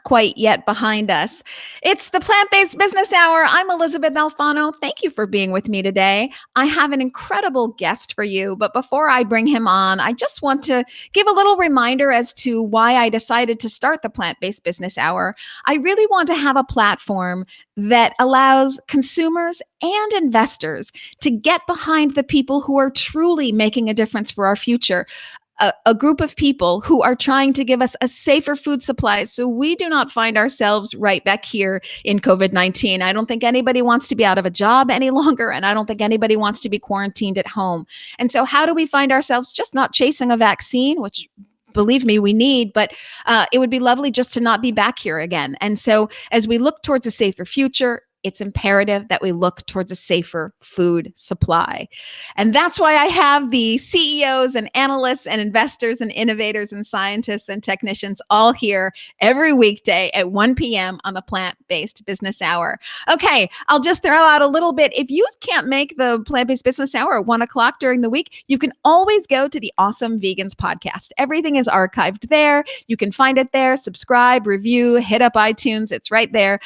quite yet behind us. It's the Plant-Based Business Hour. I'm Elysabeth Alfano. Thank you for being with me today. I have an incredible guest for you, but before I bring him on, I just want to give a little reminder as to why I decided to start the Plant-Based Business Hour. I really want to have a platform that allows consumers and investors to get behind the people who are truly making a difference for our future. A group of people who are trying to give us a safer food supply so we do not find ourselves right back here in COVID-19. I don't think anybody wants to be out of a job any longer, and I don't think anybody wants to be quarantined at home. And so how do we find ourselves just not chasing a vaccine, which believe me, we need, but it would be lovely just to not be back here again. And so as we look towards a safer future, it's imperative that we look towards a safer food supply. And that's why I have the CEOs and analysts and investors and innovators and scientists and technicians all here every weekday at 1 p.m. on the Plant-Based Business Hour. Okay, I'll just throw out a little bit. If you can't make the Plant-Based Business Hour at 1 o'clock during the week, you can always go to the Awesome Vegans podcast. Everything is archived there. You can find it there, subscribe, review, hit up iTunes. It's right there.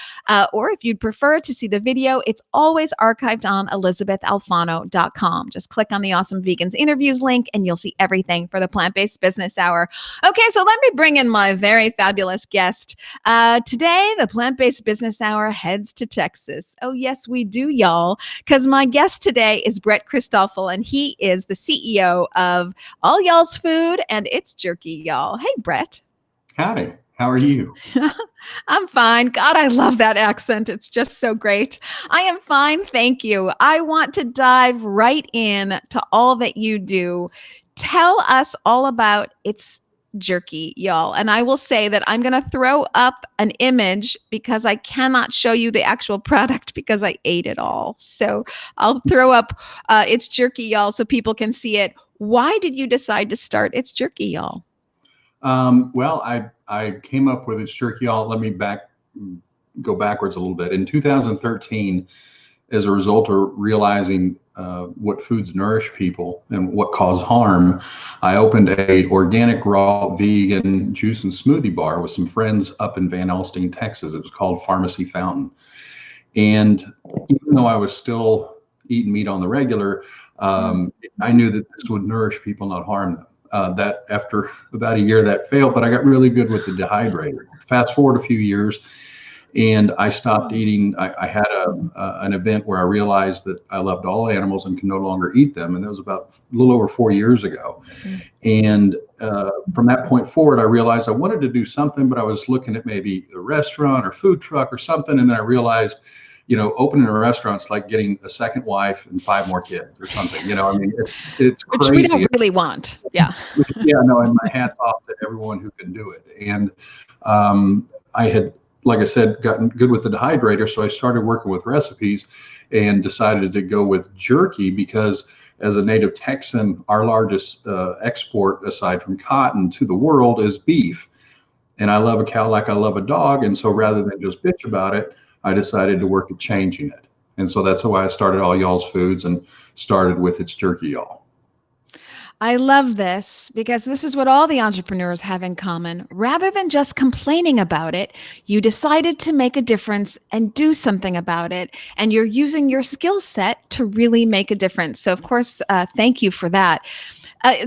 Or if you'd prefer to see the video, it's always archived on ElysabethAlfano.com. Just click on the Awesome Vegans interviews link and you'll see everything for the Plant-Based Business Hour. Okay, so let me bring in my very fabulous guest. Today, the Plant-Based Business Hour heads to Texas. Oh, yes, we do, y'all, because my guest today is Brett Christoffel, and he is the CEO of All Y'all's Food, and it's Jerky Y'all. Hey, Brett. Howdy. How are you? I'm fine. God, I love that accent. It's just so great. I am fine. Thank you. I want to dive right in to all that you do. Tell us all about It's Jerky Y'all. And I will say that I'm going to throw up an image because I cannot show you the actual product because I ate it all. So I'll throw up It's Jerky Y'all so people can see it. Why did you decide to start It's Jerky Y'all? Well, I came up with It's Jerky Y'all. Let me go backwards a little bit. In 2013, as a result of realizing what foods nourish people and what cause harm, I opened a organic, raw, vegan juice and smoothie bar with some friends up in Van Alstyne, Texas. It was called Pharmacy Fountain. And even though I was still eating meat on the regular, I knew that this would nourish people, not harm them. That after about a year that failed, but I got really good with the dehydrator. Fast forward a few years and I stopped eating. I had an event where I realized that I loved all animals and can no longer eat them. And that was about a little over 4 years ago. And from that point forward, I realized I wanted to do something, but I was looking at maybe a restaurant or food truck or something. And then I realized, opening a restaurant's like getting a second wife and 5 more kids or something. I mean, it's crazy. Which we don't really want. Yeah. Yeah, no, and my hat's off to everyone who can do it. And I had, like I said, gotten good with the dehydrator. So I started working with recipes and decided to go with jerky because as a native Texan, our largest export aside from cotton to the world is beef. And I love a cow like I love a dog. And so rather than just bitch about it, I decided to work at changing it. And so that's why I started All Y'all's Foods and started with It's Jerky Y'all. I love this because this is what all the entrepreneurs have in common. Rather than just complaining about it, you decided to make a difference and do something about it. And you're using your skill set to really make a difference. So of course, thank you for that.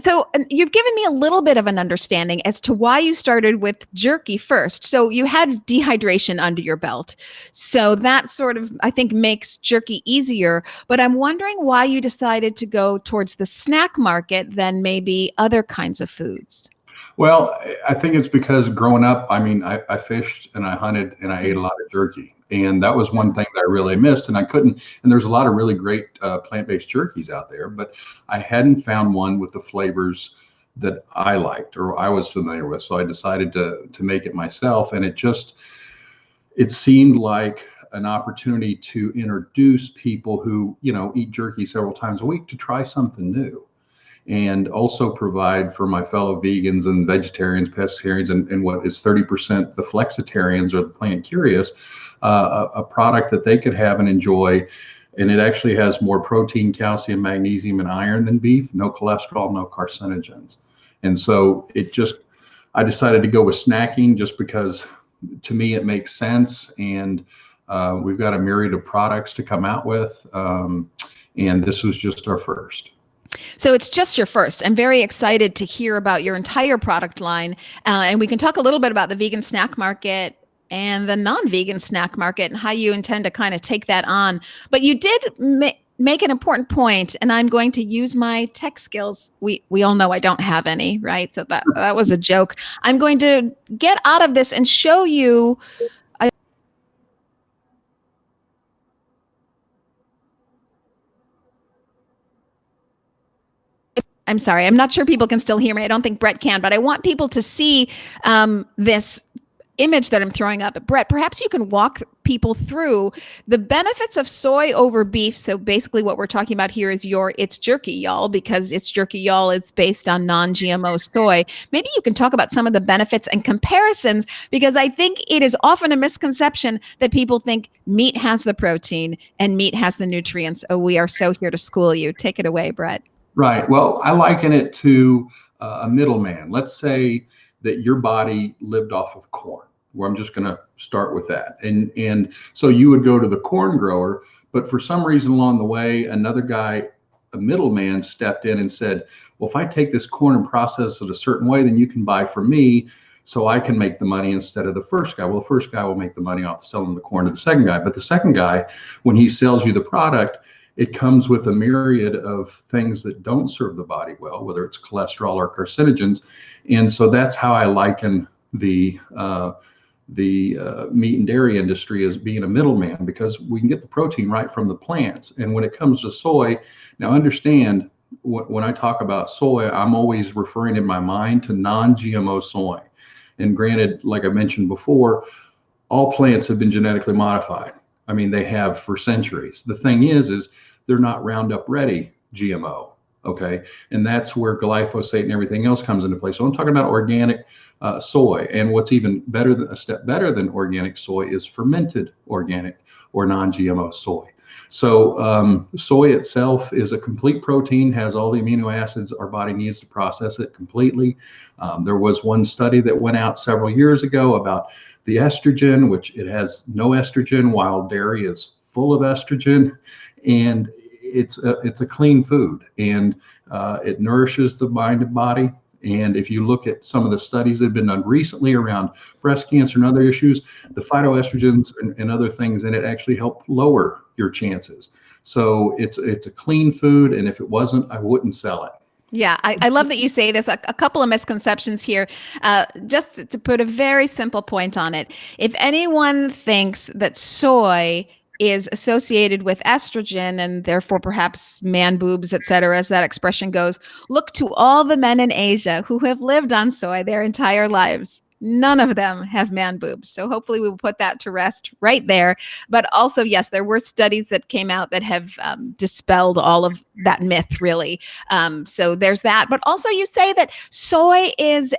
So you've given me a little bit of an understanding as to why you started with jerky first. So you had dehydration under your belt. So that sort of, I think, makes jerky easier. But I'm wondering why you decided to go towards the snack market than maybe other kinds of foods. Well, I think it's because growing up, I mean, I fished and I hunted and I ate a lot of jerky. And that was one thing that I really missed. And I couldn't, and there's a lot of really great plant-based jerkies out there, but I hadn't found one with the flavors that I liked or I was familiar with. So I decided to make it myself. And it seemed like an opportunity to introduce people who, eat jerky several times a week to try something new. And also provide for my fellow vegans and vegetarians, pescatarians, and what is 30% the flexitarians or the plant curious, a product that they could have and enjoy. And it actually has more protein, calcium, magnesium, and iron than beef, no cholesterol, no carcinogens. And so I decided to go with snacking just because to me, it makes sense. And we've got a myriad of products to come out with. And this was just our first. So it's just your first. I'm very excited to hear about your entire product line. And we can talk a little bit about the vegan snack market and the non-vegan snack market and how you intend to kind of take that on. But you did make an important point, and I'm going to use my tech skills. We all know I don't have any, right? So that was a joke. I'm going to get out of this and show you. I'm sorry. I'm not sure people can still hear me. I don't think Brett can, but I want people to see this image that I'm throwing up. Brett, perhaps you can walk people through the benefits of soy over beef. So basically what we're talking about here is It's Jerky Y'all, because It's Jerky Y'all is based on non-GMO soy. Maybe you can talk about some of the benefits and comparisons, because I think it is often a misconception that people think meat has the protein and meat has the nutrients. Oh, we are so here to school you. Take it away, Brett. Right. Well, I liken it to a middleman. Let's say that your body lived off of corn, where I'm just going to start with that. And so you would go to the corn grower, but for some reason along the way, another guy, a middleman, stepped in and said, well, if I take this corn and process it a certain way, then you can buy from me so I can make the money instead of the first guy. Well, the first guy will make the money off selling the corn to the second guy. But the second guy, when he sells you the product, it comes with a myriad of things that don't serve the body well, whether it's cholesterol or carcinogens. And so that's how I liken the meat and dairy industry as being a middleman, because we can get the protein right from the plants. And when it comes to soy, now understand, when I talk about soy, I'm always referring in my mind to non-GMO soy. And granted, like I mentioned before, all plants have been genetically modified. I mean, they have for centuries. The thing is they're not Roundup ready GMO, okay? And that's where glyphosate and everything else comes into play. So I'm talking about organic soy. And what's even better, a step better than organic soy, is fermented organic or non-GMO soy. So soy itself is a complete protein, has all the amino acids our body needs to process it completely. There was one study that went out several years ago about the estrogen, which it has no estrogen, while dairy is full of estrogen. And it's a clean food, and it nourishes the mind and body. And if you look at some of the studies that have been done recently around breast cancer and other issues, the phytoestrogens and other things in it actually help lower your chances. So it's a clean food, and if it wasn't, I wouldn't sell it. Yeah, I love that you say this. A couple of misconceptions here. Just to put a very simple point on it. If anyone thinks that soy is associated with estrogen and therefore perhaps man boobs, et cetera, as that expression goes, look to all the men in Asia who have lived on soy their entire lives. None of them have man boobs. So hopefully we will put that to rest right there. But also, yes, there were studies that came out that have dispelled all of that myth, really. So there's that. But also you say that soy is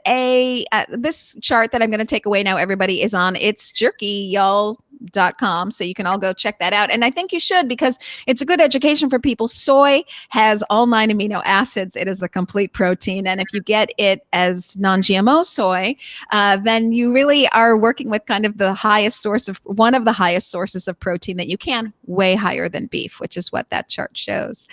this chart that I'm going to take away now, everybody, is on It's Jerky Y'all.com. So you can all go check that out. And I think you should, because it's a good education for people. Soy has all 9 amino acids. It is a complete protein. And if you get it as non-GMO soy, then you really are working with kind of one of the highest sources of protein that you can, way higher than beef, which is what that chart shows.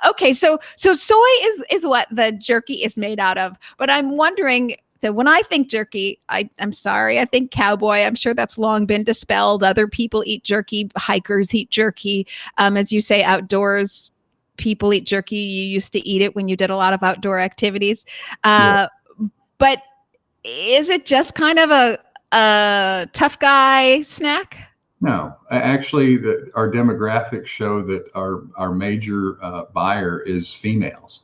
Okay, so soy is what the jerky is made out of. But I'm wondering, so when I think jerky, I'm sorry, I think cowboy. I'm sure that's long been dispelled. Other people eat jerky. Hikers eat jerky. As you say, outdoors people eat jerky. You used to eat it when you did a lot of outdoor activities. Yeah. But is it just kind of a tough guy snack? No, actually, our demographics show that our major buyer is females.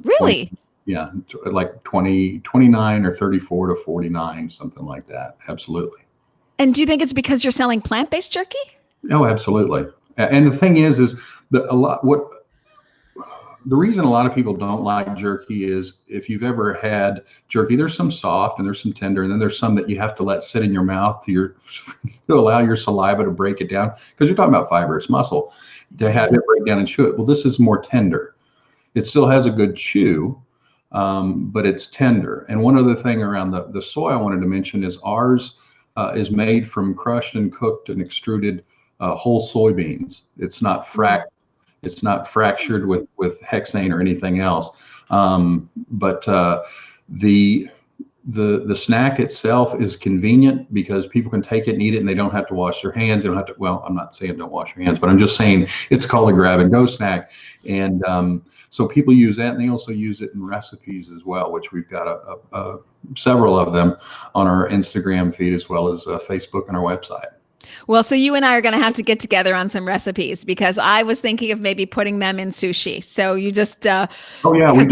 Really? 20, like 29 or 34 to 49, something like that. Absolutely. And do you think it's because you're selling plant-based jerky? Oh, absolutely. And the thing is the reason a lot of people don't like jerky is, if you've ever had jerky, there's some soft and there's some tender, and then there's some that you have to let sit in your mouth to allow your saliva to break it down, because you're talking about fibrous muscle, to have it break down and chew it. Well, this is more tender. It still has a good chew, but it's tender. And one other thing around the soy I wanted to mention is ours is made from crushed and cooked and extruded whole soybeans. It's not it's not fractured with hexane or anything else. But the snack itself is convenient because people can take it and eat it and they don't have to wash their hands. They don't have to, well, I'm not saying don't wash your hands, but I'm just saying it's called a grab and go snack. And so people use that, and they also use it in recipes as well, which we've got several of them on our Instagram feed as well as Facebook and our website. Well, so you and I are going to have to get together on some recipes, because I was thinking of maybe putting them in sushi. So you just oh yeah, we've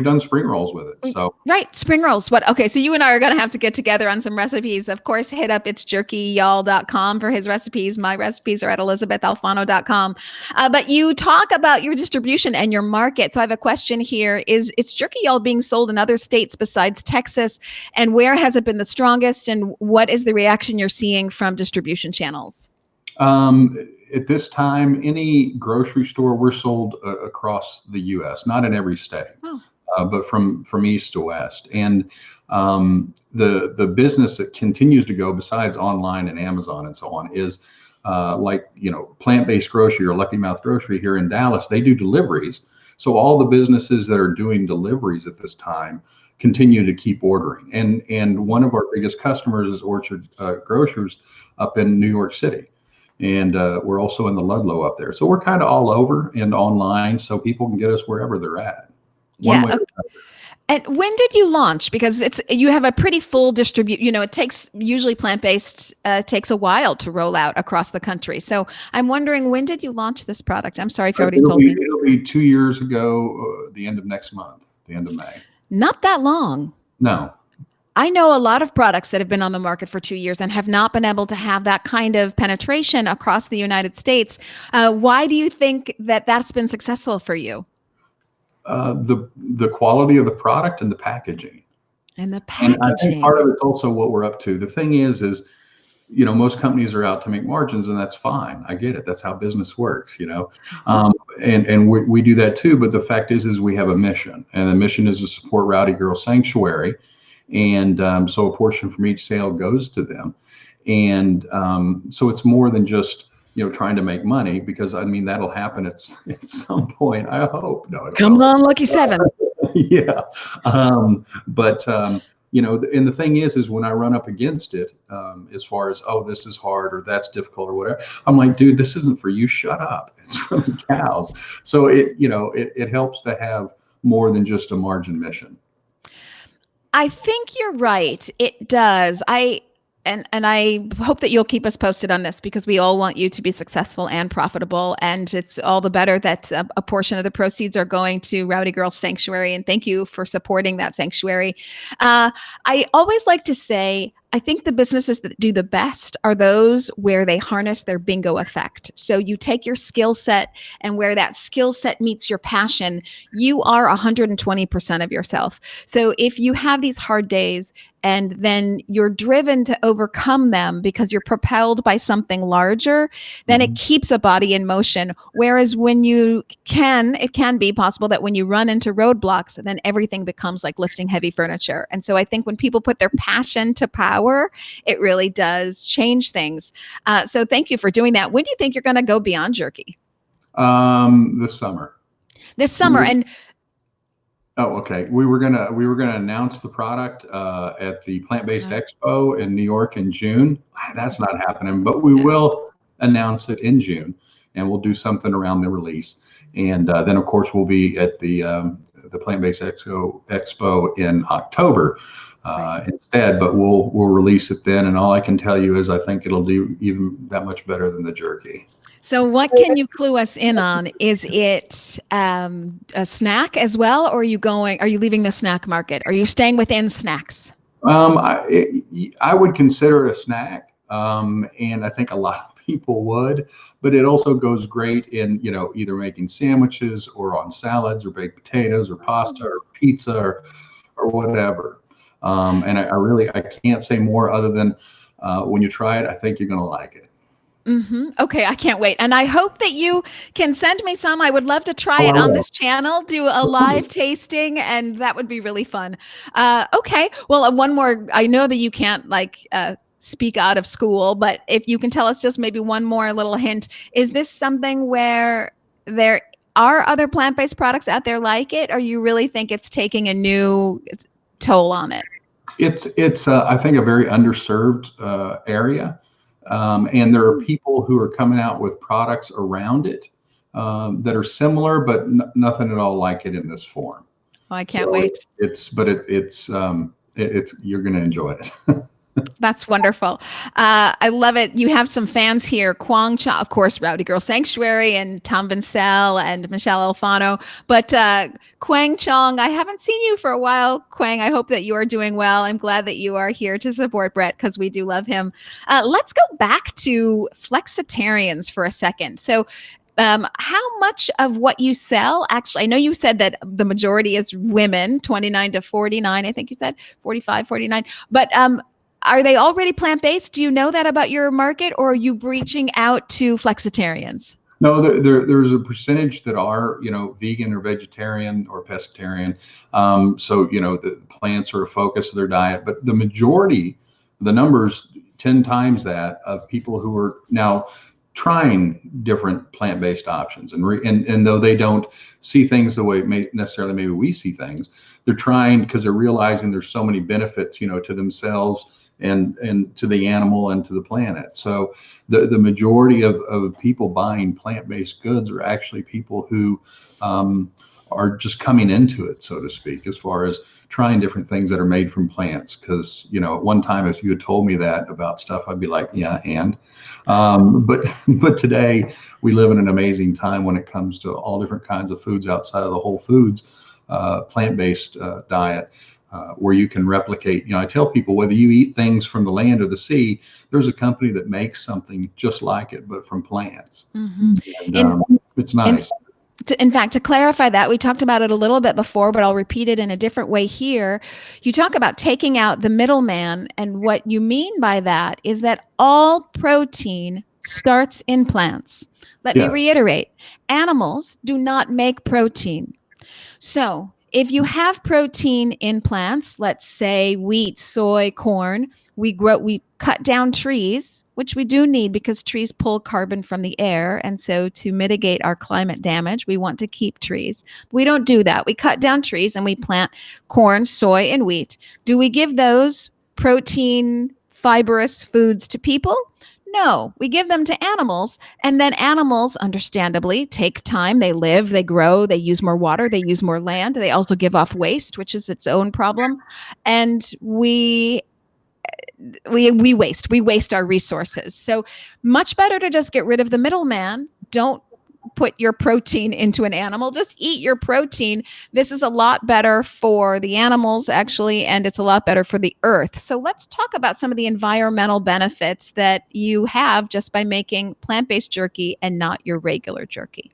done spring rolls with it. So right, spring rolls. What? Okay, so you and I are going to have to get together on some recipes. Of course, hit up jerkyyall.com for his recipes. My recipes are at elizabethalfano.com. But you talk about your distribution and your market. So I have a question here: Is Jerky Y'all being sold in other states besides Texas? And where has it been the strongest? And what is the reaction you're seeing from distribution channels? At this time, any grocery store, we're sold across the U.S., not in every state, but from east to west. And the business that continues to go besides online and Amazon and so on is like, Plant-Based Grocery or Lucky Mouth Grocery here in Dallas. They do deliveries. So all the businesses that are doing deliveries at this time continue to keep ordering. And one of our biggest customers is Orchard Grocers up in New York City. And we're also in the Ludlow up there. So we're kind of all over and online, so people can get us wherever they're at. Okay. And when did you launch? Because you have a pretty full it takes, usually plant-based takes a while to roll out across the country. So I'm wondering, when did you launch this product? I'm sorry if you already told me. It'll be 2 years ago, the end of next month, the end of May. Not that long. No. I know a lot of products that have been on the market for 2 years and have not been able to have that kind of penetration across the United States. Why do you think that that's been successful for you? The quality of the product and the packaging. And the packaging. And I think part of it's also what we're up to. The thing is most companies are out to make margins, and that's fine. I get it. That's how business works, and we do that too. But the fact is we have a mission, and the mission is to support Rowdy Girl Sanctuary. And so a portion from each sale goes to them. And so it's more than just, trying to make money, because that'll happen at some point. I hope. No, come on, Lucky 7. Yeah. But and the thing is when I run up against it, as far as, this is hard or that's difficult or whatever, I'm like, dude, this isn't for you. Shut up. It's for the cows. So it helps to have more than just a margin mission. I think you're right. It does. And I hope that you'll keep us posted on this, because we all want you to be successful and profitable. And it's all the better that a portion of the proceeds are going to Rowdy Girl Sanctuary. And thank you for supporting that sanctuary. I always like to say, I think the businesses that do the best are those where they harness their bingo effect. So you take your skill set, and where that skill set meets your passion, you are 120% of yourself. So if you have these hard days and then you're driven to overcome them because you're propelled by something larger, then it keeps a body in motion. Whereas when it can be possible that when you run into roadblocks, then everything becomes like lifting heavy furniture. And so I think when people put their passion to power, it really does change things. So thank you for doing that. When do you think you're going to go beyond jerky? This summer. This summer. And oh, okay. We were gonna announce the product at the Plant-Based Expo in New York in June. That's not happening, but we will announce it in June, and we'll do something around the release. And then, of course, we'll be at the Plant-Based Expo in October instead. But we'll release it then. And all I can tell you is I think it'll do even that much better than the jerky. So what can you clue us in on? Is it a snack as well, or are you leaving the snack market? Are you staying within snacks? I would consider it a snack, and I think a lot of people would, but it also goes great in, either making sandwiches or on salads or baked potatoes or pasta or pizza or whatever. And I can't say more other than when you try it, I think you're going to like it. Okay, I can't wait. And I hope that you can send me some. I would love to try it on this channel, do a live tasting, and that would be really fun. Okay, well, one more. I know that you can't speak out of school, but if you can tell us just maybe one more little hint, is this something where there are other plant-based products out there like it, or you really think it's taking a new toll on it? It's I think a very underserved area, and there are people who are coming out with products around it that are similar, but nothing at all like it in this form. Oh, I can't wait. It's you're going to enjoy it. That's wonderful. I love it. You have some fans here. Kwang Cha, of course, Rowdy Girl Sanctuary, and Tom Vincel and Michelle Alfano. But Kwang Chong, I haven't seen you for a while. Kwang, I hope that you are doing well. I'm glad that you are here to support Brett because we do love him. Let's go back to flexitarians for a second. So how much of what you sell, actually, I know you said that the majority is women, 29 to 49, I think you said 45, 49, but are they already plant-based? Do you know that about your market, or are you reaching out to flexitarians? No, there's a percentage that are, vegan or vegetarian or pescatarian. So, the plants are a focus of their diet, but the majority, the numbers 10 times that of people who are now trying different plant-based options. And though they don't see things the way necessarily maybe we see things, they're trying because they're realizing there's so many benefits, to themselves and to the animal and to the planet. So the majority of people buying plant-based goods are actually people who are just coming into it, so to speak, as far as trying different things that are made from plants. Because, at one time, if you had told me that about stuff, I'd be like, yeah, but today we live in an amazing time when it comes to all different kinds of foods outside of the whole foods, plant-based diet. Where you can replicate, I tell people, whether you eat things from the land or the sea, there's a company that makes something just like it, but from plants. Mm-hmm. And it's nice. In fact, to clarify that, we talked about it a little bit before, but I'll repeat it in a different way here. You talk about taking out the middleman, and what you mean by that is that all protein starts in plants. Let me reiterate, animals do not make protein. So if you have protein in plants, let's say wheat, soy, corn, we cut down trees, which we do need because trees pull carbon from the air. And so to mitigate our climate damage, we want to keep trees. We don't do that. We cut down trees and we plant corn, soy, and wheat. Do we give those protein fibrous foods to people? No, we give them to animals, and then animals, understandably, take time. They live, they grow, they use more water, they use more land. They also give off waste, which is its own problem. And we waste our resources. So much better to just get rid of the middleman. Don't put your protein into an animal. Just eat your protein. This is a lot better for the animals, actually, and it's a lot better for the earth. So let's talk about some of the environmental benefits that you have just by making plant-based jerky and not your regular jerky.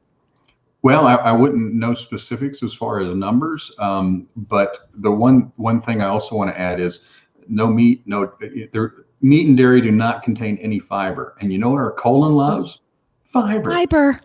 Well, I wouldn't know specifics as far as numbers, but the one thing I also want to add is no meat, meat and dairy do not contain any fiber. And you know what our colon loves? Fiber.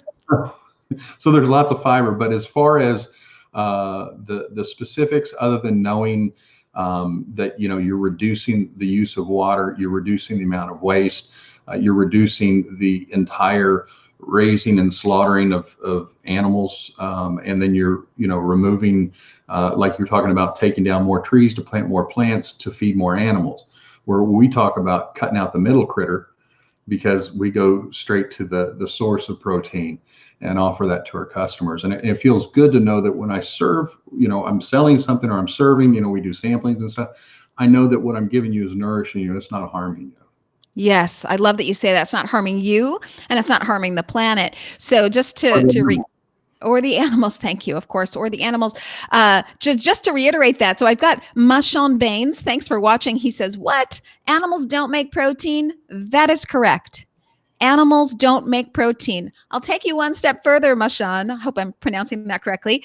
So there's lots of fiber, but as far as the specifics, other than knowing that you're reducing the use of water, you're reducing the amount of waste, you're reducing the entire raising and slaughtering of animals, and then you're removing, like you're talking about, taking down more trees to plant more plants to feed more animals. Where we talk about cutting out the middle critter, because we go straight to the source of protein and offer that to our customers. And it feels good to know that when I serve, I'm selling something or I'm serving, we do samplings and stuff. I know that what I'm giving you is nourishing you. It's not harming you. Yes. I love that you say that. It's not harming you and it's not harming the planet. So just or the animals, thank you, of course, or the animals. Just to reiterate that. So I've got Machon Baines. Thanks for watching. He says, what? Animals don't make protein? That is correct. Animals don't make protein. I'll take you one step further, Machon. I hope I'm pronouncing that correctly.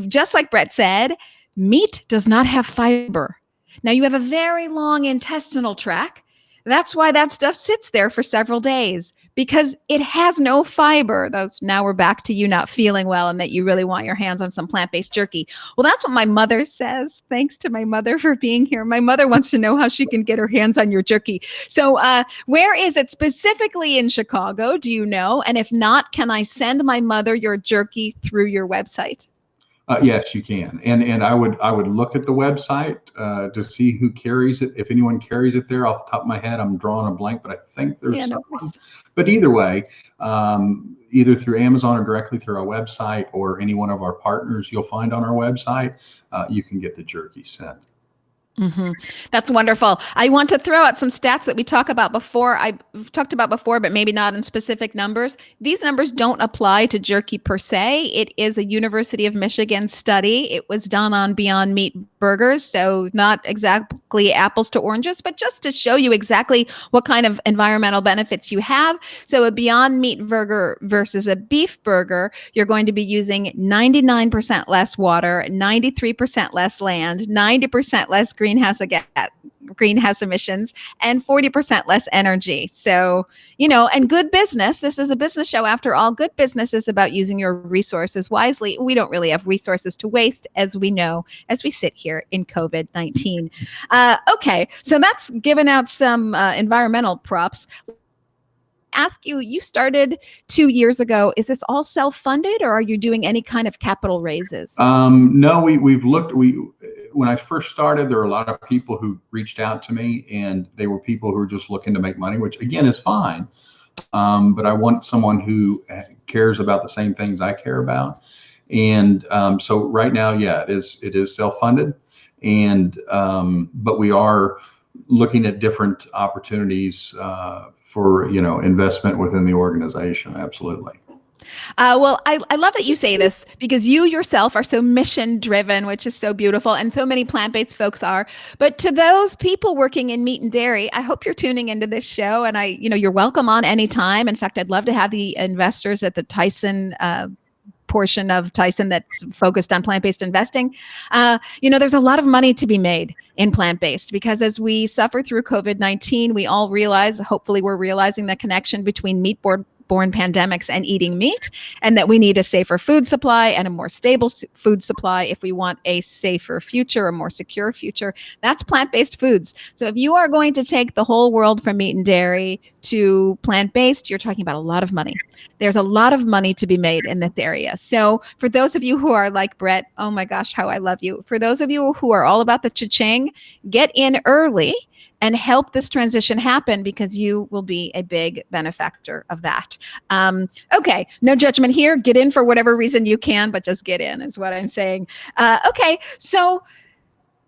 Just like Brett said, meat does not have fiber. Now you have a very long intestinal tract. That's why that stuff sits there for several days, because it has no fiber. Now we're back to you not feeling well and that you really want your hands on some plant-based jerky. Well, that's what my mother says. Thanks to my mother for being here. My mother wants to know how she can get her hands on your jerky. So where is it specifically in Chicago? Do you know? And if not, can I send my mother your jerky through your website? Yes, you can, and I would look at the website to see who carries it. If anyone carries it there, off the top of my head, I'm drawing a blank, but I think there's someone. But either way, either through Amazon or directly through our website or any one of our partners you'll find on our website, you can get the jerky sent. Mm-hmm. That's wonderful. I want to throw out some stats that we talked about before, but maybe not in specific numbers. These numbers don't apply to jerky per se. It is a University of Michigan study. It was done on Beyond Meat burgers, so not exactly apples to oranges, but just to show you exactly what kind of environmental benefits you have. So a Beyond Meat burger versus a beef burger, you're going to be using 99% less water, 93% less land, 90% less greenhouse emissions, and 40% less energy. So, and good business, this is a business show after all. Good business is about using your resources wisely. We don't really have resources to waste, as we know, as we sit here in COVID-19. Okay, so that's given out some environmental props. Ask you, you started 2 years ago. Is this all self-funded, or are you doing any kind of capital raises? No, we've looked. When I first started, there were a lot of people who reached out to me, and they were people who were just looking to make money, which again is fine. But I want someone who cares about the same things I care about. And so right now, yeah, it is self-funded, and but we are looking at different opportunities for investment within the organization. Absolutely. Well, I love that you say this, because you yourself are so mission driven, which is so beautiful. And so many plant-based folks are. But to those people working in meat and dairy, I hope you're tuning into this show, and you're welcome on anytime. In fact, I'd love to have the investors at the Tyson portion of Tyson that's focused on plant-based investing. There's a lot of money to be made in plant-based, because as we suffer through COVID-19, we all realize, hopefully we're realizing the connection between meat-borne pandemics and eating meat, and that we need a safer food supply and a more stable food supply if we want a safer future, a more secure future. That's plant-based foods. So if you are going to take the whole world from meat and dairy to plant-based, you're talking about a lot of money. There's a lot of money to be made in this area. So for those of you who are like Brett, oh my gosh, how I love you. For those of you who are all about the cha-ching, get in early and help this transition happen, because you will be a big benefactor of that. Okay, no judgment here. Get in for whatever reason you can, but just get in is what I'm saying. Okay, so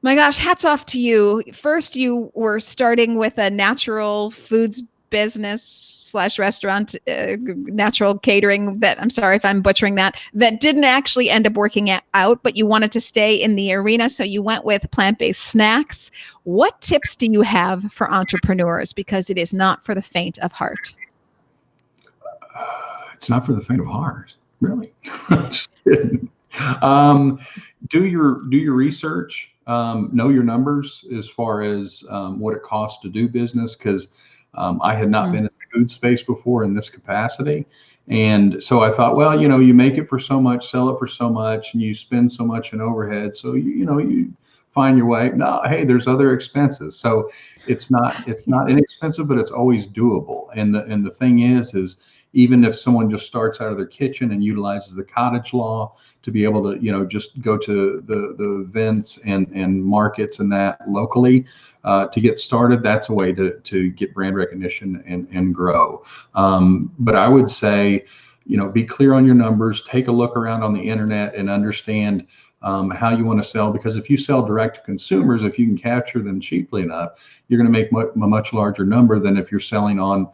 my gosh, hats off to you. First, you were starting with a natural foods business / restaurant, natural catering, that, I'm sorry if I'm butchering that didn't actually end up working out, but you wanted to stay in the arena. So you went with plant-based snacks. What tips do you have for entrepreneurs? Because it is not for the faint of heart. It's not for the faint of heart, really. Do your research, know your numbers as far as what it costs to do business, because I had not been in the food space before in this capacity. And so I thought, well, you make it for so much, sell it for so much, and you spend so much in overhead. So, you find your way. No, hey, there's other expenses. So it's not inexpensive, but it's always doable. And the thing is even if someone just starts out of their kitchen and utilizes the cottage law to be able to, just go to the events and markets and that locally to get started, that's a way to get brand recognition and grow. But I would say, be clear on your numbers, take a look around on the internet and understand how you want to sell, because if you sell direct to consumers, if you can capture them cheaply enough, you're going to make a much larger number than if you're selling on,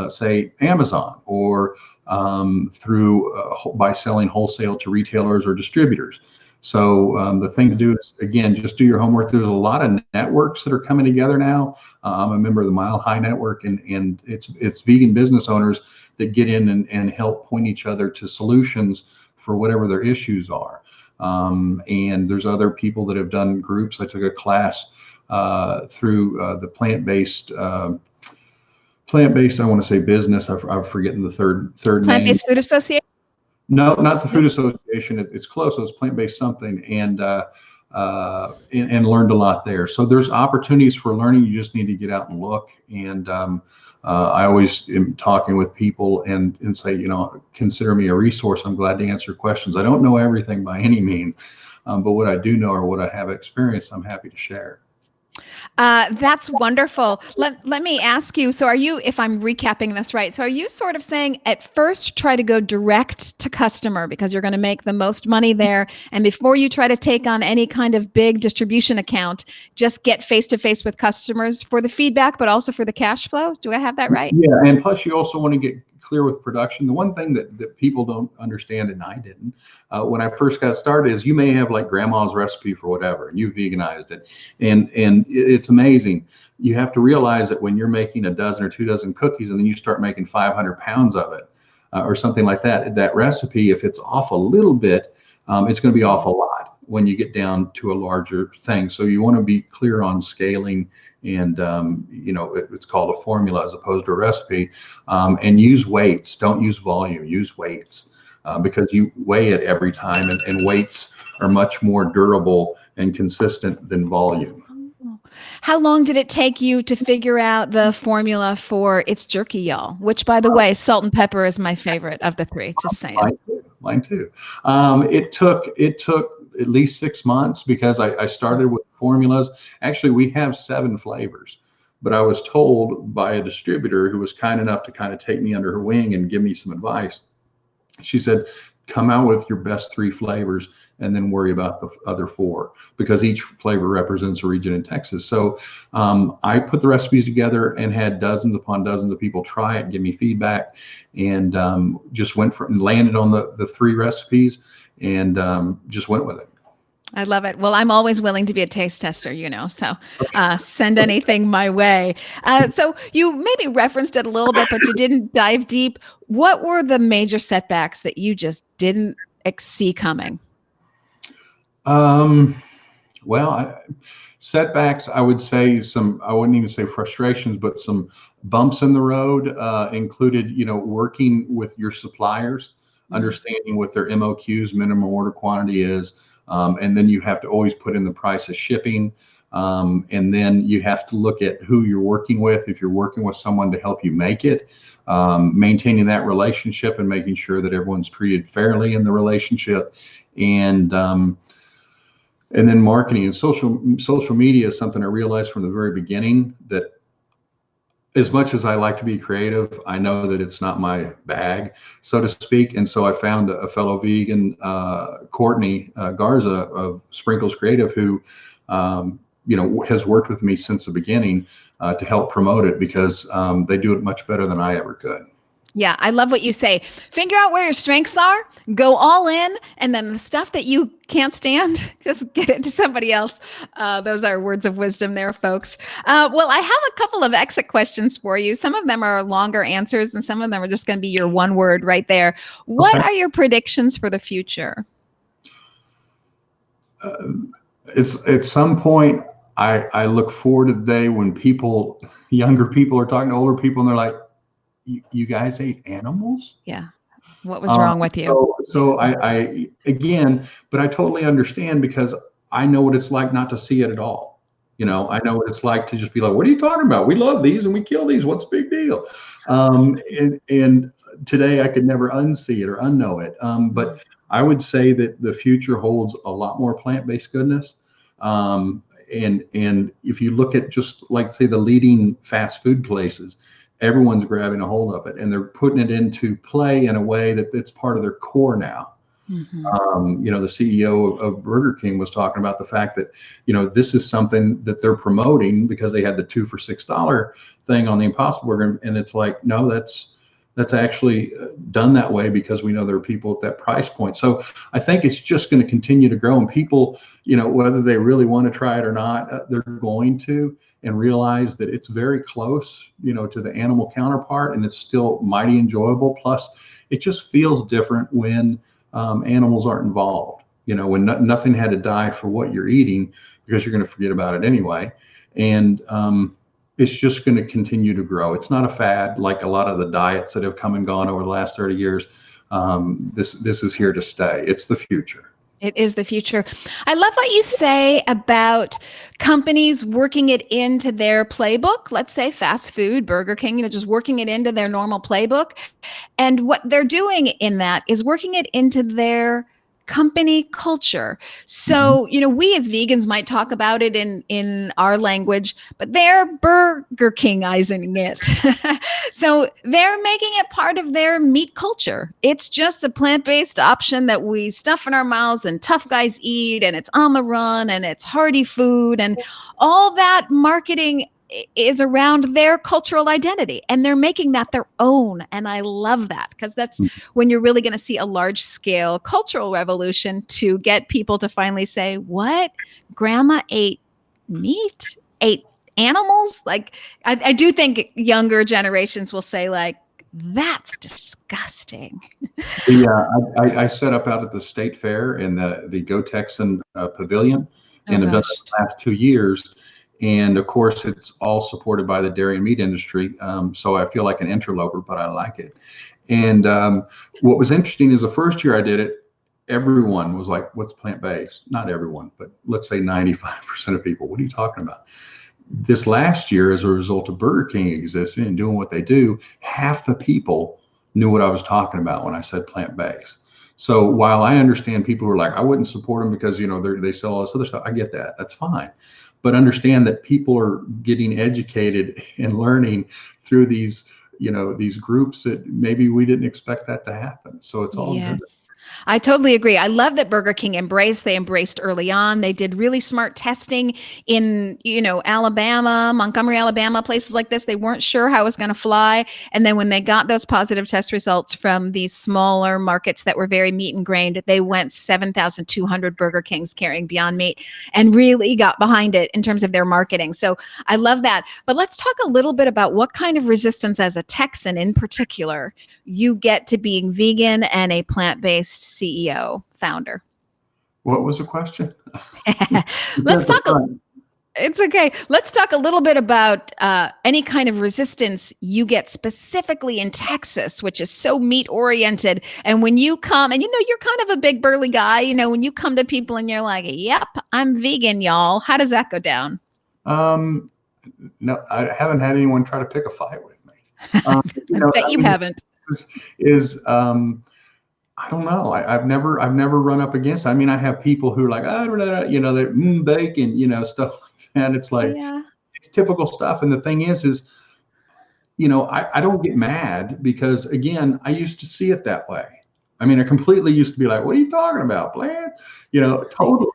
say, Amazon or by selling wholesale to retailers or distributors. So the thing to do is, again, just do your homework. There's a lot of networks that are coming together now. I'm a member of the Mile High Network, and it's vegan business owners that get in and help point each other to solutions for whatever their issues are. And there's other people that have done groups. I took a class through the plant-based Plant-based, I want to say business. I'm forgetting the third name. Plant-Based Food Association? No, not the Food Nope. Association. It's close. It was plant-based something, and learned a lot there. So there's opportunities for learning. You just need to get out and look. And I always am talking with people and say, consider me a resource. I'm glad to answer questions. I don't know everything by any means, but what I do know or what I have experienced, I'm happy to share. That's wonderful. Let me ask you, so are you, if I'm recapping this right, so are you sort of saying at first try to go direct to customer because you're going to make the most money there, and before you try to take on any kind of big distribution account, just get face-to-face with customers for the feedback, but also for the cash flow? Do I have that right? Yeah, and plus you also want to get clear with production. The one thing that people don't understand, and I didn't, when I first got started, is you may have like grandma's recipe for whatever, and you veganized it, and it's amazing. You have to realize that when you're making a dozen or 2 dozen cookies, and then you start making 500 pounds of it, or something like that, that recipe, if it's off a little bit, it's going to be off a lot when you get down to a larger thing. So you want to be clear on scaling, and it's called a formula as opposed to a recipe, and use weights. Don't use volume, use weights, because you weigh it every time, and weights are much more durable and consistent than volume. How long did it take you to figure out the formula for It's Jerky Y'all, which, by the way, salt and pepper is my favorite of the three, just saying. Mine too. It took at least 6 months because I started with formulas. Actually, we have 7 flavors, but I was told by a distributor who was kind enough to kind of take me under her wing and give me some advice. She said, come out with your best 3 flavors and then worry about the other 4, because each flavor represents a region in Texas. So I put the recipes together and had dozens upon dozens of people try it, give me feedback, and just landed on the 3 recipes, and just went with it. I love it. Well, I'm always willing to be a taste tester, so send anything my way. So you maybe referenced it a little bit, but you didn't dive deep. What were the major setbacks that you just didn't see coming? Setbacks, I would say I wouldn't even say frustrations, but some bumps in the road, included, working with your suppliers, understanding what their MOQs, minimum order quantity, is. And then you have to always put in the price of shipping. And then you have to look at who you're working with. If you're working with someone to help you make it, maintaining that relationship and making sure that everyone's treated fairly in the relationship. And then marketing and social media is something I realized from the very beginning, that as much as I like to be creative, I know that it's not my bag, so to speak. And so I found a fellow vegan, Courtney Garza of Sprinkles Creative, who has worked with me since the beginning to help promote it, because they do it much better than I ever could. Yeah, I love what you say. Figure out where your strengths are, go all in, and then the stuff that you can't stand, just get it to somebody else. Those are words of wisdom there, folks. Well, I have a couple of exit questions for you. Some of them are longer answers, and some of them are just going to be your one word right there. What are your predictions for the future? It's at some point, I look forward to the day when younger people are talking to older people, and they're like, you guys ate animals? Yeah. What was wrong with you? So I again, but I totally understand, because I know what it's like not to see it at all. I know what it's like to just be like, what are you talking about? We love these and we kill these. What's the big deal? And today I could never unsee it or unknow it. But I would say that the future holds a lot more plant-based goodness. And if you look at just like, say, the leading fast food places, everyone's grabbing a hold of it, and they're putting it into play in a way that it's part of their core now. Mm-hmm. The CEO of Burger King was talking about the fact that, this is something that they're promoting because they had the 2 for $6 thing on the Impossible Burger. And it's like, no, that's actually done that way because we know there are people at that price point. So I think it's just going to continue to grow, and people, whether they really want to try it or not, they're going to, and realize that it's very close, to the animal counterpart, and it's still mighty enjoyable. Plus, it just feels different when animals aren't involved. When nothing had to die for what you're eating, because you're going to forget about it anyway. And it's just going to continue to grow. It's not a fad like a lot of the diets that have come and gone over the last 30 years. This is here to stay. It's the future. It is the future. I love what you say about companies working it into their playbook. Let's say fast food, Burger King, just working it into their normal playbook. And what they're doing in that is working it into their company culture. So, we as vegans might talk about it in our language, but they're Burger Kingizing it. So they're making it part of their meat culture. It's just a plant-based option that we stuff in our mouths and tough guys eat, and it's on the run and it's hearty food, and all that marketing is around their cultural identity, and they're making that their own. And I love that, because that's when you're really going to see a large scale cultural revolution to get people to finally say, what? Grandma ate meat, ate animals? Like, I do think younger generations will say, like, that's disgusting. Yeah, I set up out at the state fair in the Go Texan pavilion, and I've done that the last 2 years. And of course, it's all supported by the dairy and meat industry. So I feel like an interloper, but I like it. And what was interesting is the first year I did it, everyone was like, what's plant-based? Not everyone, but let's say 95% of people. What are you talking about? This last year, as a result of Burger King existing and doing what they do, half the people knew what I was talking about when I said plant-based. So while I understand people who are like, I wouldn't support them because, they sell all this other stuff. I get that. That's fine. But understand that people are getting educated and learning through these, these groups that maybe we didn't expect that to happen. So it's all good. I totally agree. I love that Burger King they embraced early on. They did really smart testing in, Alabama, Montgomery, Alabama, places like this. They weren't sure how it was going to fly. And then when they got those positive test results from these smaller markets that were very meat ingrained, they went 7,200 Burger Kings carrying Beyond Meat and really got behind it in terms of their marketing. So I love that. But let's talk a little bit about what kind of resistance as a Texan in particular you get to being vegan and a plant-based CEO founder. What was the question? Let's talk. It's okay. Let's talk a little bit about any kind of resistance you get specifically in Texas, which is so meat oriented. And when you come, and you're kind of a big burly guy, when you come to people and you're like, "Yep, I'm vegan, y'all." How does that go down? No, I haven't had anyone try to pick a fight with me. I bet you haven't. I don't know. I've never run up against. I mean, I have people who are like, they're bacon, stuff like that. It's like, it's typical stuff. And the thing is, I don't get mad because, again, I used to see it that way. I mean, I completely used to be like, what are you talking about, plant? Totally.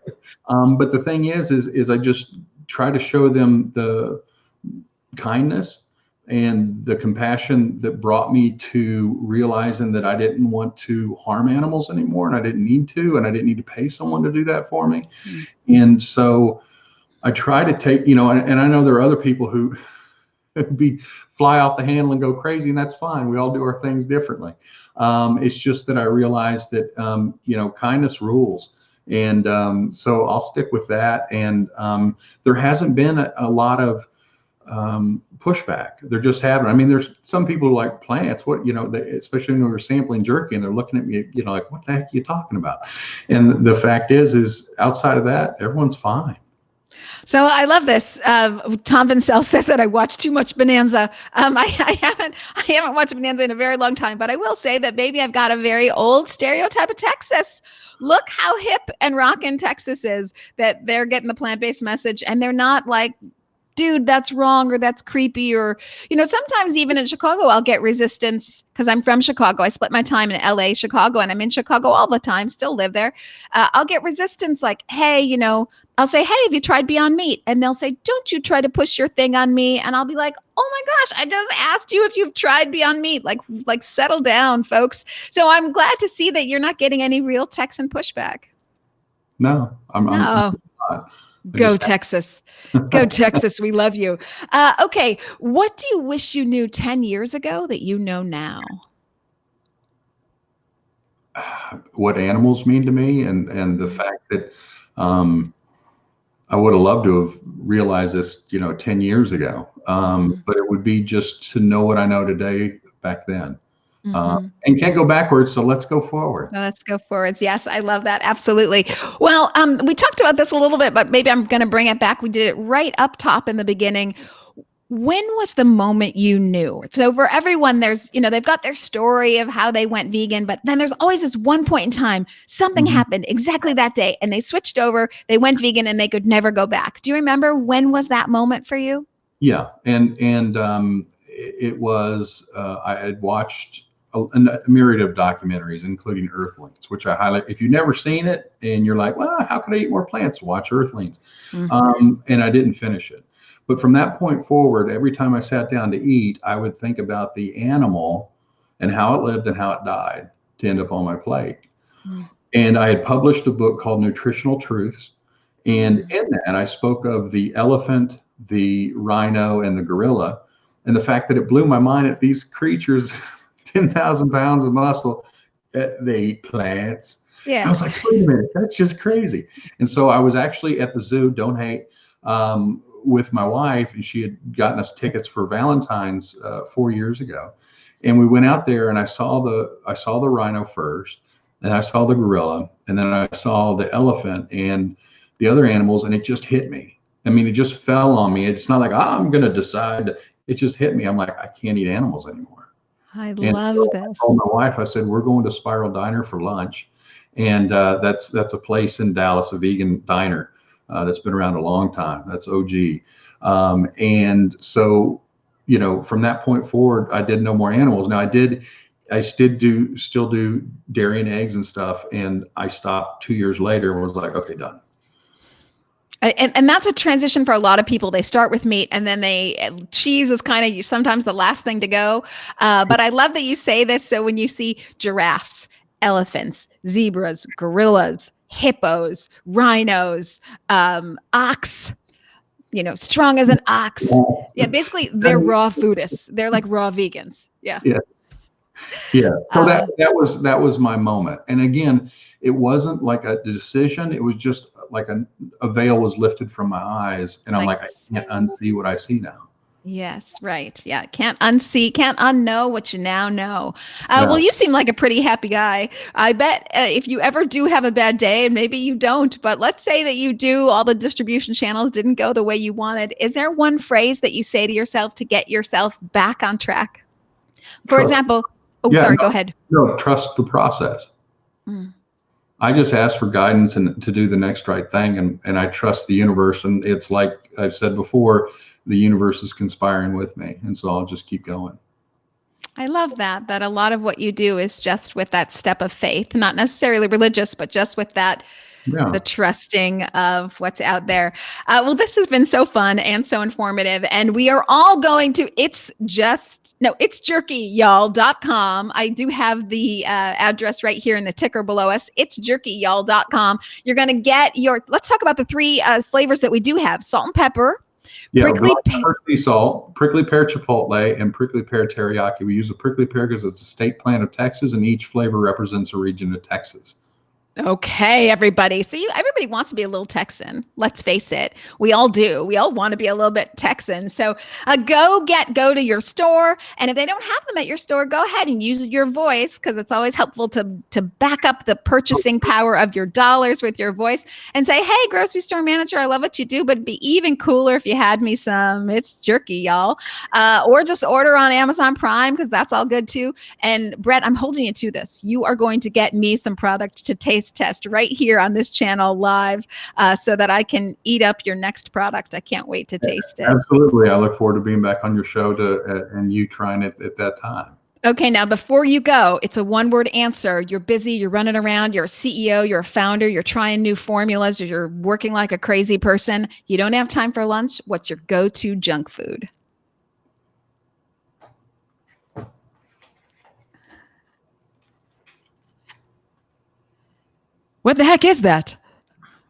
But the thing is I just try to show them the kindness and the compassion that brought me to realizing that I didn't want to harm animals anymore, and I didn't need to, and I didn't need to pay someone to do that for me. And so I try to take, and I know there are other people who fly off the handle and go crazy, and that's fine. We all do our things differently. It's just that I realized that, kindness rules. And so I'll stick with that. And there hasn't been a lot of pushback. There just haven't. I mean, there's some people who like plants, especially when we're sampling jerky, and they're looking at me, like, what the heck are you talking about? And the fact is outside of that, everyone's fine. So I love this. Tom Vincel says that I watch too much Bonanza. I haven't watched Bonanza in a very long time, but I will say that maybe I've got a very old stereotype of Texas. Look how hip and rockin' Texas is, that they're getting the plant-based message, and they're not like, dude, that's wrong, or that's creepy, or, sometimes even in Chicago, I'll get resistance because I'm from Chicago. I split my time in LA, Chicago, and I'm in Chicago all the time, still live there. I'll get resistance like, hey, I'll say, hey, have you tried Beyond Meat? And they'll say, don't you try to push your thing on me. And I'll be like, oh my gosh, I just asked you if you've tried Beyond Meat. Like settle down, folks. So I'm glad to see that you're not getting any real Texan pushback. No, I'm not. Go Texas. Go Texas. We love you. Okay. What do you wish you knew 10 years ago that you know now? What animals mean to me, and the fact that I would have loved to have realized this, 10 years ago. But it would be just to know what I know today back then. And can't go backwards, so let's go forward. Well, let's go forwards. Yes, I love that. Absolutely. Well, we talked about this a little bit, but maybe I'm going to bring it back. We did it right up top in the beginning. When was the moment you knew? So for everyone, there's, they've got their story of how they went vegan, but then there's always this one point in time, something happened exactly that day and they switched over, they went vegan and they could never go back. Do you remember when was that moment for you? Yeah. And it was, I had watched a myriad of documentaries, including Earthlings, which I highlight. If you've never seen it and you're like, well, how could I eat more plants? Watch Earthlings. And I didn't finish it. But from that point forward, every time I sat down to eat, I would think about the animal and how it lived and how it died to end up on my plate. And I had published a book called Nutritional Truths. And in that, I spoke of the elephant, the rhino, and the gorilla, and the fact that it blew my mind that these creatures, 10,000 pounds of muscle, they eat plants. Yeah. I was like, wait a minute, that's just crazy. And so I was actually at the zoo, don't hate, with my wife, and she had gotten us tickets for Valentine's 4 years ago. And we went out there and I saw the rhino first, and I saw the gorilla, and then I saw the elephant and the other animals, and it just hit me. I mean, it just fell on me. It's not like, I'm going to decide. It just hit me. I'm like, I can't eat animals anymore. I love this. I told my wife, I said, we're going to Spiral Diner for lunch. And that's a place in Dallas, a vegan diner. That's been around a long time. That's OG. And so, from that point forward, I did no more animals. Now I still do dairy and eggs and stuff. And I stopped 2 years later and was like, okay, done. And that's a transition for a lot of people. They start with meat and then cheese is kind of sometimes the last thing to go. But I love that you say this. So when you see giraffes, elephants, zebras, gorillas, hippos, rhinos, ox, strong as an ox. Yeah, basically they're raw foodists. They're like raw vegans. Yeah. Yeah. Yeah. So that was my moment. And again, it wasn't like a decision. It was just like a veil was lifted from my eyes. And I'm like, I can't unsee what I see now. Yes, right. Yeah. Can't unknow what you now know. Well, you seem like a pretty happy guy. I bet if you ever do have a bad day, and maybe you don't, but let's say that you do, all the distribution channels didn't go the way you wanted. Is there one phrase that you say to yourself to get yourself back on track? For example, go ahead. No, trust the process. I just ask for guidance and to do the next right thing. And I trust the universe. And it's like I've said before, the universe is conspiring with me. And so I'll just keep going. I love that a lot of what you do is just with that step of faith, not necessarily religious, but just with that, the trusting of what's out there. Well, this has been so fun and so informative. And we are all going to, it's jerkyyall.com. I do have the address right here in the ticker below us. It's jerkyyall.com. You're going to get let's talk about the three flavors that we do have: salt and pepper, prickly salt, prickly pear chipotle, and prickly pear teriyaki. We use a prickly pear because it's a state plant of Texas, and each flavor represents a region of Texas. Okay, everybody. So everybody wants to be a little Texan. Let's face it. We all do. We all want to be a little bit Texan. So go to your store. And if they don't have them at your store, go ahead and use your voice, because it's always helpful to back up the purchasing power of your dollars with your voice and say, hey, grocery store manager, I love what you do, but it'd be even cooler if you had me some. It's Jerky Y'all. Or just order on Amazon Prime, because that's all good too. And Brett, I'm holding you to this. You are going to get me some product to taste test right here on this channel live, so that I can eat up your next product. I can't wait to taste it. Absolutely. I look forward to being back on your show and you trying it at that time. Okay, now before you go, it's a one-word answer. You're busy, you're running around, you're a CEO, you're a founder, you're trying new formulas, or you're working like a crazy person. You don't have time for lunch. What's your go-to junk food? What the heck is that?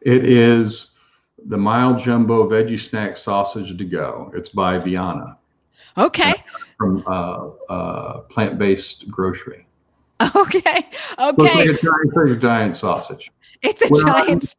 It is the mild jumbo veggie snack sausage to go. It's by Viana. Okay. From Plant-Based Grocery. Okay. Looks like a giant sausage. It's a giant.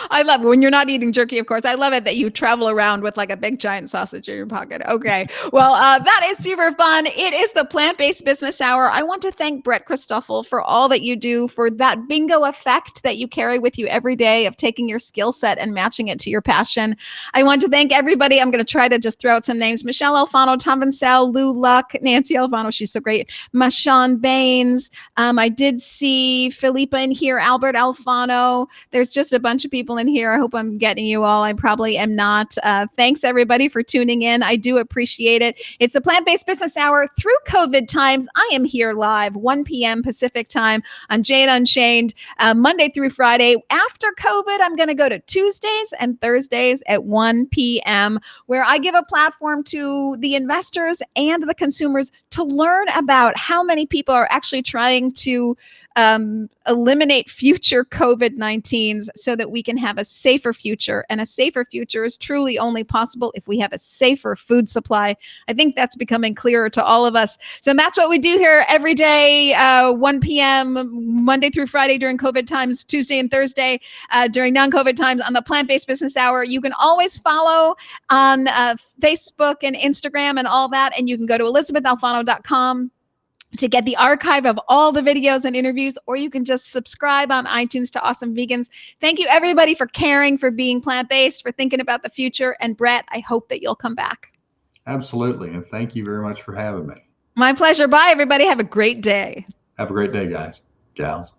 I love when you're not eating jerky, of course. I love it that you travel around with like a big giant sausage in your pocket. Okay. Well, that is super fun. It is the Plant-Based Business Hour. I want to thank Brett Christoffel for all that you do, for that bingo effect that you carry with you every day of taking your skill set and matching it to your passion. I want to thank everybody. I'm going to try to just throw out some names. Michelle Alfano, Tom Vincel, Lou Luck, Nancy Alfano. She's so great. Mashawn Baines. I did see Philippa in here, Albert Alfano. There's just a bunch of people in here. I hope I'm getting you all. I probably am not. Thanks everybody for tuning in. I do appreciate it. It's the Plant-Based Business Hour through COVID times. I am here live 1 p.m. Pacific time on Jade Unchained, Monday through Friday. After COVID, I'm going to go to Tuesdays and Thursdays at 1 p.m. where I give a platform to the investors and the consumers to learn about how many people are actually trying to eliminate future COVID-19s so that we can have a safer future. And a safer future is truly only possible if we have a safer food supply. I think that's becoming clearer to all of us. So that's what we do here every day, 1 p.m. Monday through Friday during COVID times, Tuesday and Thursday during non-COVID times on the Plant-Based Business Hour. You can always follow on Facebook and Instagram and all that. And you can go to ElysabethAlfano.com to get the archive of all the videos and interviews, or you can just subscribe on iTunes to Awesome Vegans. Thank you everybody for caring, for being plant-based, for thinking about the future. And Brett, I hope that you'll come back. Absolutely. And thank you very much for having me. My pleasure. Bye everybody. Have a great day. Have a great day, guys, gals.